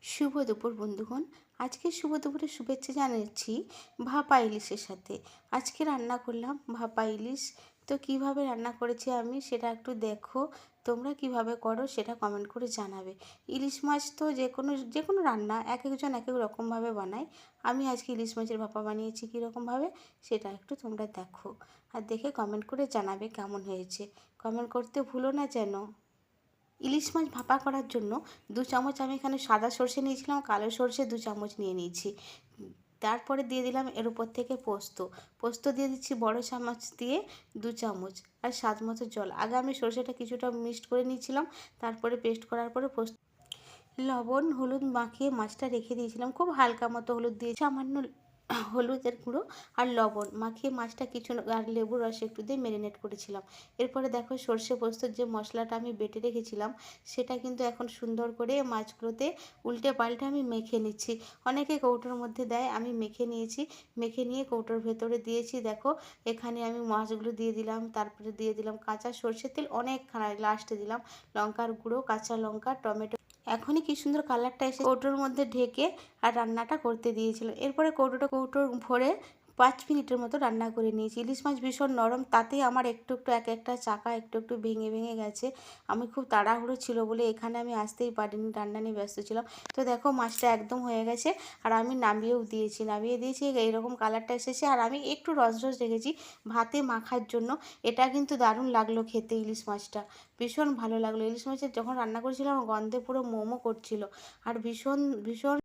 শুভ দুপুর বন্ধুগণ। আজকে শুভ দুপুরের শুভেচ্ছা জানাচ্ছি ভাপা ইলিশের সাথে। আজকে রান্না করলাম ভাপা ইলিশ। তো কিভাবে রান্না করেছি আমি সেটা একটু দেখো। তোমরা কিভাবে করো সেটা কমেন্ট করে জানাবে। ইলিশ মাছ তো যে কোনো রান্না এক একজন এক এক রকমভাবে বানায়। আমি আজকে ইলিশ মাছের ভাপা বানিয়েছি কীরকমভাবে সেটা একটু তোমরা দেখো, আর দেখে কমেন্ট করে জানাবে কেমন হয়েছে। কমেন্ট করতে ভুলো না যেন। ইলিশ মাছ ভাপা করার জন্য 2 চামচ আমি এখানে সাদা সর্ষে নিয়েছিলাম, কালো সর্ষে 2 চামচ নিয়ে নিয়েছি। তারপরে দিয়ে দিলাম এর উপর থেকে পোস্ত। পোস্ত দিয়ে দিচ্ছি বড় চামচ দিয়ে 2 চামচ, আর স্বাদ মতো জল। আগে আমি সর্ষেটা কিছুটা মিক্সড করে নিয়েছিলাম, তারপরে পেস্ট করার পরে পোস্ত, লবণ হলুদ মাখিয়ে মাছটা রেখে দিয়েছিলাম। খুব হালকা মতো হলুদ দিয়ে, সামান্য হলুদের গুঁড়ো আর লবণ মাখিয়ে মাছটা কিছু আর লেবুর রস একটু দিয়ে ম্যারিনেট করেছিলাম। এরপরে দেখো সর্ষে পোস্তর যে মশলাটা আমি বেটে রেখেছিলাম সেটা কিন্তু এখন সুন্দর করে মাছগুলোতে উল্টে পাল্টে আমি মেখে নিচ্ছি। অনেকে কৌটোর মধ্যে দেয়, আমি মেখে নিয়েছি। মেখে নিয়ে কৌটোর ভেতরে দিয়েছি। দেখো এখানে আমি মাছগুলো দিয়ে দিলাম, তারপরে দিয়ে দিলাম কাঁচা সর্ষের তেল অনেকখানা, লাস্টে দিলাম লঙ্কার গুঁড়ো, কাঁচা লঙ্কা, টমেটো। এখনই কি সুন্দর কালারটা এসে কৌটোর মধ্যে ঢেকে আর রান্নাটা করতে দিয়েছিল। এরপরে কৌটো ভরে 5 মিনিটের মতো রান্না করে নিয়েছি। ইলিশ মাছ ভীষণ নরম, তাতেই আমার একটু একটু এক একটা চাকা একটু একটু ভেঙে ভেঙে গেছে। আমি খুব তাড়াহুড়ো ছিল বলে এখানে আমি আসতেই পারিনি, রান্না নিয়ে ব্যস্ত ছিলাম। তো দেখো মাছটা একদম হয়ে গেছে, আর আমি নামিয়ে দিয়েছি। এইরকম কালারটা এসেছে, আর আমি একটু রস রস রেখেছি ভাতে মাখার জন্য। এটা কিন্তু দারুণ লাগলো খেতে, ইলিশ মাছটা ভীষণ ভালো লাগলো। ইলিশ মাছের যখন রান্না করেছিলাম গন্ধে পুরো মোমো করছিল, আর ভীষণ ভীষণ